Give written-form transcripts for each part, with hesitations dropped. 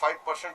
5%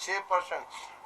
6%।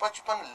55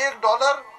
$1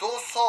200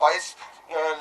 22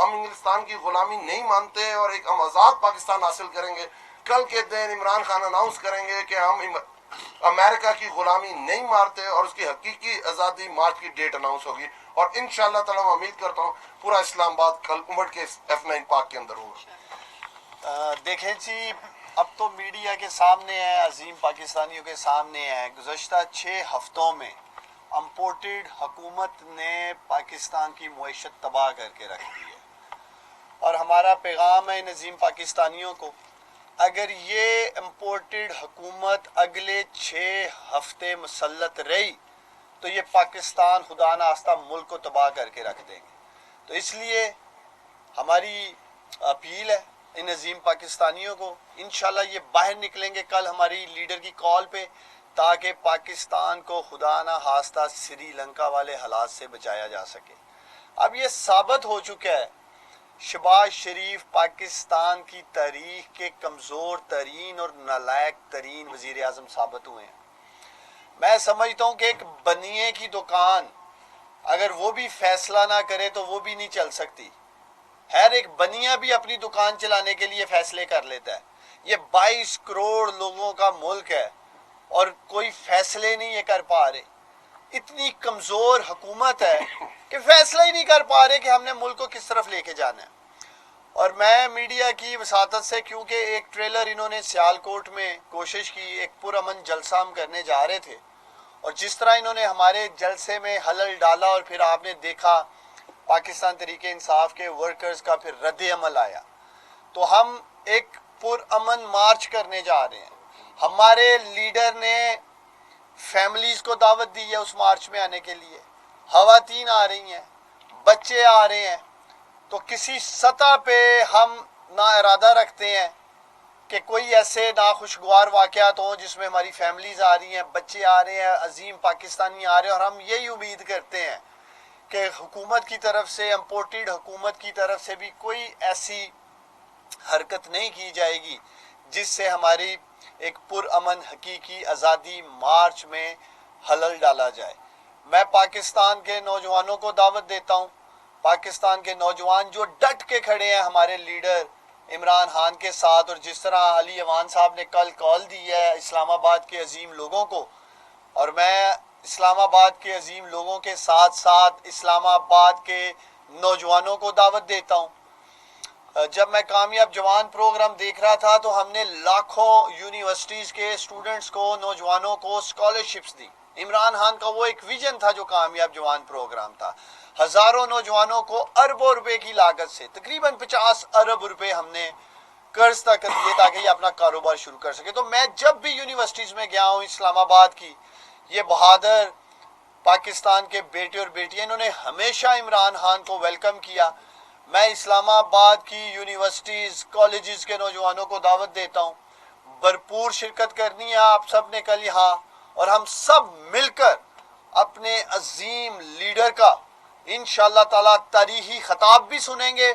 ہم انگلستان کی غلامی نہیں مانتے اور ایک ہم آزاد پاکستان حاصل کریں گے. کل کے دن عمران خان اناؤنس کریں گے کہ ہم امریکہ کی غلامی نہیں مارتے اور اس کی حقیقی آزادی مارچ کی ڈیٹ اناؤنس ہوگی, اور انشاءاللہ تعالی میں امید کرتا ہوں پورا اسلام آباد کل امٹ کے F9 پارک کے اندر ہوگا. دیکھیں جی, اب تو میڈیا کے سامنے ہے, عظیم پاکستانیوں کے سامنے ہے, گزشتہ 6 ہفتوں میں امپورٹڈ حکومت نے پاکستان کی معیشت تباہ کر کے رکھ دی ہے, اور ہمارا پیغام ہے ان عظیم پاکستانیوں کو, اگر یہ امپورٹڈ حکومت اگلے 6 ہفتے مسلط رہی تو یہ پاکستان خدا نخواستہ ملک کو تباہ کر کے رکھ دیں گے. تو اس لیے ہماری اپیل ہے ان عظیم پاکستانیوں کو, انشاءاللہ یہ باہر نکلیں گے کل ہماری لیڈر کی کال پہ, تاکہ پاکستان کو خدا نہ خواستہ سری لنکا والے حالات سے بچایا جا سکے. اب یہ ثابت ہو چکا ہے, شہباز شریف پاکستان کی تاریخ کے کمزور ترین اور نالائق ترین وزیر اعظم ثابت ہوئے ہیں. میں سمجھتا ہوں کہ ایک بنیے کی دکان اگر وہ بھی فیصلہ نہ کرے تو وہ بھی نہیں چل سکتی. ہر ایک بنیا بھی اپنی دکان چلانے کے لیے فیصلے کر لیتا ہے. یہ 22 کروڑ لوگوں کا ملک ہے اور کوئی فیصلے نہیں یہ کر پا رہے. اتنی کمزور حکومت ہے کہ فیصلہ ہی نہیں کر پا رہے کہ ہم نے ملک کو کس طرف لے کے جانا ہے. اور میں میڈیا کی وساطت سے, کیونکہ ایک ٹریلر انہوں نے سیالکوٹ میں کوشش کی, ایک پرامن جلسہ ہم کرنے جا رہے تھے, اور جس طرح انہوں نے ہمارے جلسے میں حلل ڈالا اور پھر آپ نے دیکھا پاکستان تحریک انصاف کے ورکرز کا پھر رد عمل آیا, تو ہم ایک پرامن مارچ کرنے جا رہے ہیں. ہمارے لیڈر نے فیملیز کو دعوت دی ہے اس مارچ میں آنے کے لیے, خواتین آ رہی ہیں, بچے آ رہے ہیں. تو کسی سطح پہ ہم نہ ارادہ رکھتے ہیں کہ کوئی ایسے ناخوشگوار واقعات ہوں جس میں ہماری فیملیز آ رہی ہیں, بچے آ رہے ہیں, عظیم پاکستانی آ رہے ہیں, اور ہم یہی امید کرتے ہیں کہ حکومت کی طرف سے, امپورٹڈ حکومت کی طرف سے بھی کوئی ایسی حرکت نہیں کی جائے گی جس سے ہماری ایک پرامن حقیقی آزادی مارچ میں حلل ڈالا جائے. میں پاکستان کے نوجوانوں کو دعوت دیتا ہوں, پاکستان کے نوجوان جو ڈٹ کے کھڑے ہیں ہمارے لیڈر عمران خان کے ساتھ, اور جس طرح علی اوان صاحب نے کل کال دی ہے اسلام آباد کے عظیم لوگوں کو, اور میں اسلام آباد کے عظیم لوگوں کے ساتھ ساتھ اسلام آباد کے نوجوانوں کو دعوت دیتا ہوں. جب میں کامیاب جوان پروگرام دیکھ رہا تھا تو ہم نے لاکھوں یونیورسٹیز کے اسٹوڈنٹس کو, نوجوانوں کو اسکالرشپس دی. عمران خان کا وہ ایک ویژن تھا جو کامیاب جوان پروگرام تھا. ہزاروں نوجوانوں کو اربوں روپے کی لاگت سے, تقریباً 50 ارب روپے ہم نے قرض تک دیے تاکہ یہ اپنا کاروبار شروع کر سکے. تو میں جب بھی یونیورسٹیز میں گیا ہوں اسلام آباد کی, یہ بہادر پاکستان کے بیٹے اور بیٹیاں, انہوں نے ہمیشہ عمران خان کو ویلکم کیا. میں اسلام آباد کی یونیورسٹیز, کالجز کے نوجوانوں کو دعوت دیتا ہوں, بھرپور شرکت کرنی ہے آپ سب نے کل یہاں, اور ہم سب مل کر اپنے عظیم لیڈر کا انشاءاللہ تعالی تاریخی خطاب بھی سنیں گے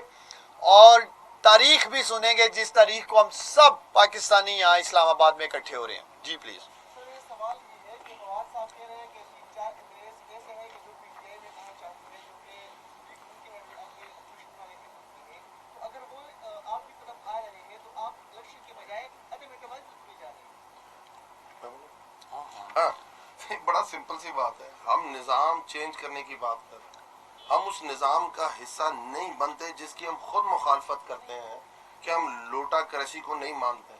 اور تاریخ بھی سنیں گے, جس تاریخ کو ہم سب پاکستانی یہاں اسلام آباد میں اکٹھے ہو رہے ہیں. جی پلیز. سر یہ سوال یہ ہے کہ نواز صاحب کہہ رہے ہیں کہ 3-4 انگریز ایسے ہیں کہ جو پی ٹی آئی میں آنا چاہتے ہیں, جو کہ ایک ان کے دشمن والے قسم کے ہیں, تو اگر وہ آپ کی طرف آ رہے ہیں تو آپ الیکشن کے بجائے عدم اعتماد کیوں جا رہے ہیں؟ ہاں, بڑا سمپل سی بات ہے. ہم نظام چینج کرنے کی بات کر رہے ہیں, ہم اس نظام کا حصہ نہیں بنتے جس کی ہم خود مخالفت کرتے ہیں, کہ ہم لوٹا کرسی کو نہیں مانتے,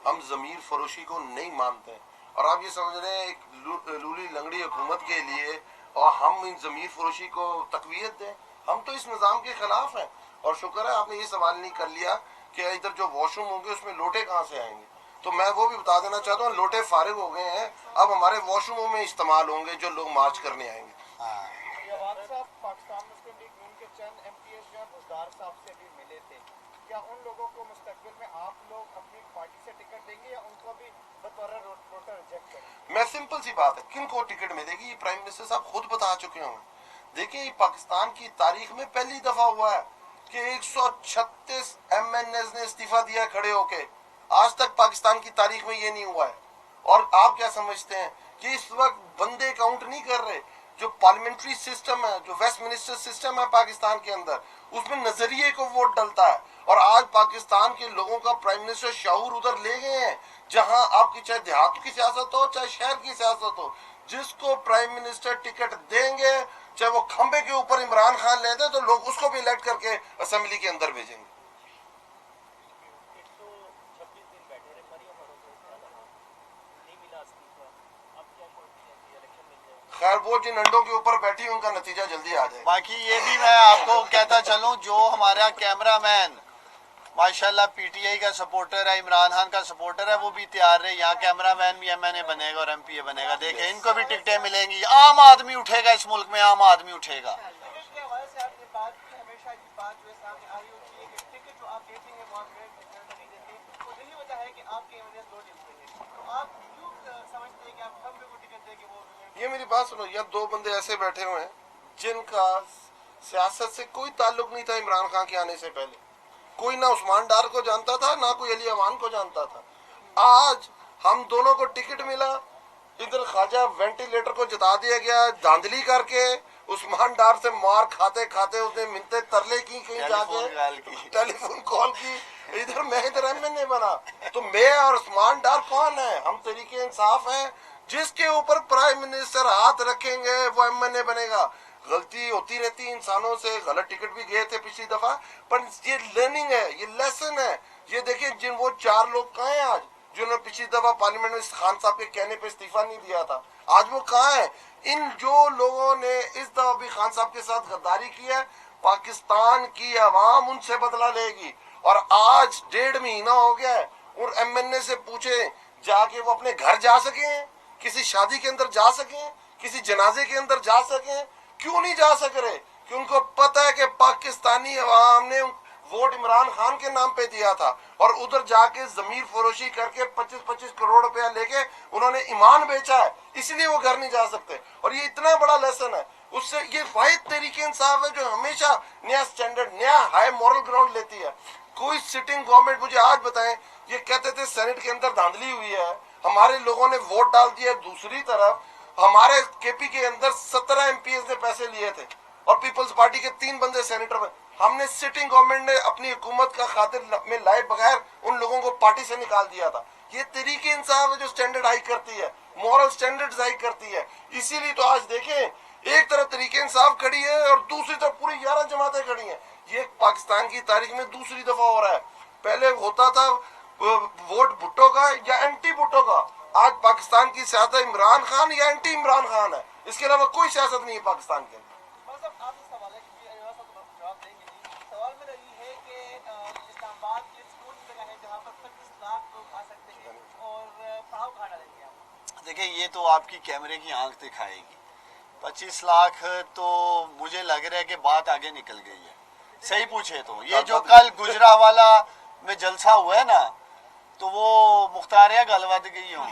ہم ضمیر فروشی کو نہیں مانتے. اور آپ یہ سمجھ رہے ہیں ایک لولی لنگڑی حکومت کے لیے اور ہم ان ضمیر فروشی کو تقویت دیں؟ ہم تو اس نظام کے خلاف ہیں. اور شکر ہے آپ نے یہ سوال نہیں کر لیا کہ ادھر جو واش روم ہوں گے اس میں لوٹے کہاں سے آئیں گے. تو میں وہ بھی بتا دینا چاہتا ہوں, لوٹے فارغ ہو گئے ہیں, اب ہمارے واش روموں میں استعمال ہوں گے جو لوگ مارچ کرنے آئیں گے. جواد صاحب, پاکستان مسلم لیگ نون کے چند ایم پی ایس جو ہیں بزدار صاحب سے بھی ملے تھے, کیا ان لوگوں کو مستقبل میں آپ لوگ اپنی پارٹی سے ٹکٹ دیں گے یا ان کو بھی بطور روٹر ریجیکٹ کریں گے؟ میں سمپل سی بات ہے, کن کو ٹکٹ ملے گی یہ پرائم منسٹر صاحب خود بتا چکے ہوں. دیکھیں یہ پاکستان کی تاریخ میں پہلی دفعہ ہوا ہے کہ 136 ایم این ایز نے استعفیٰ دیا کھڑے ہو کے. آج تک پاکستان کی تاریخ میں یہ نہیں ہوا ہے. اور آپ کیا سمجھتے ہیں کہ اس وقت بندے کاؤنٹ نہیں کر رہے؟ جو پارلیمنٹری سسٹم ہے, جو ویسٹ منسٹر سسٹم ہے پاکستان کے اندر, اس میں نظریے کو ووٹ ڈلتا ہے. اور آج پاکستان کے لوگوں کا پرائم منسٹر شعور ادھر لے گئے ہیں جہاں آپ کی چاہے دیہات کی سیاست ہو چاہے شہر کی سیاست ہو, جس کو پرائم منسٹر ٹکٹ دیں گے چاہے وہ کھمبے کے اوپر عمران خان لے دیں تو لوگ اس کو بھی الیکٹ کر کے اسمبلی کے اندر بھیجیں گے. 126 دن بیٹھے رہے مریم اور نہیں ملا استعفا, اب کیا الیکشن مل جائے. خیر وہ جن انڈوں کے اوپر بیٹھی ان کا نتیجہ جلدی آ جائے. باقی یہ بھی میں آپ کو کہتا چلوں, جو ہمارا کیمرہ مین ماشاءاللہ پی ٹی آئی کا سپورٹر ہے, عمران خان کا سپورٹر ہے, وہ بھی تیار رہے. یہاں کیمرہ مین بھی ایم این اے بنے گا اور ایم پی اے بنے گا. دیکھیں ان کو بھی ٹکٹیں ملیں گی. عام آدمی اٹھے گا اس ملک میں, عام آدمی اٹھے گا. ٹکٹ کے حوالے سے آپ نے بات کی, ہمیشہ یہ بات جو ہے سامنے آ رہی ہوتی ہے کہ ٹکٹ جو آپ دیتے ہیں وہ آپ نہیں دیتے, اور یہی وجہ ہے کہ آپ کے ایم این اے 2 جلتے ہیں. تو آپ کیوں سمجھتے ہیں کہ آپ کھمبے کو ٹکٹ دیں گے وہ یہ میری بات سنو, یہ 2 بندے ایسے بیٹھے ہوئے ہیں جن کا سیاست سے کوئی تعلق نہیں تھا عمران خان کے آنے سے پہلے. کوئی نہ عثمان ڈار کو جانتا تھا نہ کوئی علی امان کو جانتا تھا. آج ہم دونوں کو ٹکٹ ملا, ادھر خواجہ وینٹیلیٹر کو جتا دیا گیا دھاندلی کر کے, عثمان ڈار سے مار کھاتے کھاتے اس نے منتے ترلے کی کہیں جا کے ٹیلی فون کال کی, ادھر میں ادھر ایم این اے بنا. تو میں اور عثمان ڈار کون ہے؟ ہم تحریک انصاف ہیں. جس کے اوپر پرائم منسٹر ہاتھ رکھیں گے وہ ایم این اے بنے گا. غلطی ہوتی رہتی انسانوں سے, غلط ٹکٹ بھی گئے تھے پچھلی دفعہ, پر یہ لرننگ ہے, یہ لیسن ہے. یہ دیکھیں جن وہ 4 لوگ کہاں ہیں آج جنہوں نے پچھلی دفعہ پارلیمنٹ میں خان صاحب کے کہنے پہ استعفیٰ نہیں دیا تھا, آج وہ کہاں ہیں؟ ان جو لوگوں نے اس دفعہ بھی خان صاحب کے ساتھ غداری کی ہے, پاکستان کی عوام ان سے بدلہ لے گی. اور آج 1.5 مہینہ ہو گیا ہے, اور ایم این اے سے پوچھیں جا کے وہ اپنے گھر جا سکیں, کسی شادی کے اندر جا سکیں, کسی جنازے کے اندر جا سکیں. کیوں نہیں جا سک رہے؟ کہ ان کو پتہ ہے کہ پاکستانی عوام نے ووٹ عمران خان کے نام پہ دیا تھا, اور ادھر جا کے ضمیر فروشی کر کے 25-25 کروڑ روپیہ لے کے انہوں نے ایمان بیچا ہے, اس لیے وہ گھر نہیں جا سکتے. اور یہ اتنا بڑا لیسن ہے, اس سے یہ واحد تحریک انصاف ہے جو ہمیشہ نیا سٹینڈرڈ, نیا ہائی مورل گراؤنڈ لیتی ہے. کوئی سٹنگ گورنمنٹ, مجھے آج بتائیں, یہ کہتے تھے سینٹ کے اندر دھاندلی ہوئی ہے, ہمارے لوگوں نے ووٹ ڈال دیا. دوسری طرف ہمارے کے پی کے اندر 17 ایم پی ایس نے پیسے لیے تھے اور پیپلز پارٹی کے 3 بندے سینیٹر میں. ہم نے سٹنگ گورنمنٹ نے اپنی حکومت کا خاطر میں لائے بغیر ان لوگوں کو پارٹی سے نکال دیا تھا. یہ تحریک انصاف ہے جو سٹینڈرڈ ہائی کرتی ہے, مورل سٹینڈرڈ ہائی کرتی ہے. اسی لیے تو آج دیکھیں ایک طرف تحریک انصاف کھڑی ہے اور دوسری طرف پوری 11 جماعتیں کھڑی ہیں. یہ پاکستان کی تاریخ میں دوسری دفعہ ہو رہا ہے. پہلے ہوتا تھا ووٹ بھٹو کا یا اینٹی بھٹو کا, آج پاکستان کی سیاست عمران خان یا اینٹی عمران خان ہے, اس کے علاوہ کوئی سیاست نہیں ہے پاکستان کے اندر. مطلب آپ اس سوال ہے کہ ایوان صاحب کو جواب دیں گے نہیں. سوال میرا یہ ہے کہ اسلام آباد ایک کون سی جگہ ہے جہاں پر 25 لاکھ لوگ آ سکتے ہیں, اور پڑھاؤ کہاں ڈالیں گے آپ؟ دیکھیں یہ تو آپ کی کیمرے کی آنکھ دکھائے گی. 25 لاکھ تو مجھے لگ رہا ہے کہ بات آگے نکل گئی ہے. صحیح پوچھے تو یہ جو کل گجرانوالہ میں جلسہ ہوا ہے نا, تو وہ مختاریہ گلوت گئی ہوں,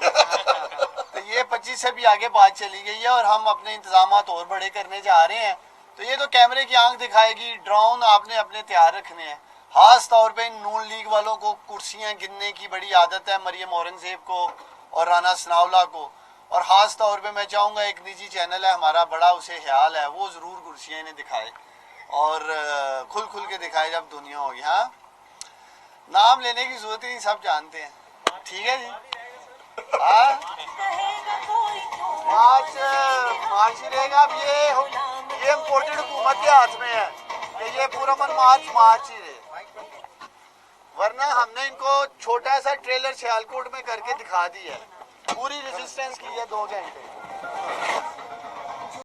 تو یہ 25 سے بھی آگے بات چلی گئی ہے, اور ہم اپنے انتظامات اور بڑے کرنے جا رہے ہیں. تو یہ تو کیمرے کی آنکھ دکھائے گی. ڈرون آپ نے اپنے تیار رکھنے ہیں. خاص طور پہ نون لیگ والوں کو کرسیاں گننے کی بڑی عادت ہے, مریم اورنگزیب کو اور رانا ثناءاللہ کو. اور خاص طور پہ میں چاہوں گا ایک نجی چینل ہے ہمارا, بڑا اسے خیال ہے, وہ ضرور کرسیاں انہیں دکھائے اور کھل کھل کے دکھائے جب دنیا ہوگی. ہاں نام لینے کی ضرورت نہیں, سب جانتے ہیں. ٹھیک ہے جی. ہاں مارچ ہی رہے گا. اب یہ امپورٹڈ حکومت کے ہاتھ میں ہے کہ یہ پورا من مارچ ہی رہے, ورنہ ہم نے ان کو چھوٹا سا ٹریلر سیالکوٹ میں کر کے دکھا دی ہے. پوری ریزسٹنس کی ہے 2 گھنٹے.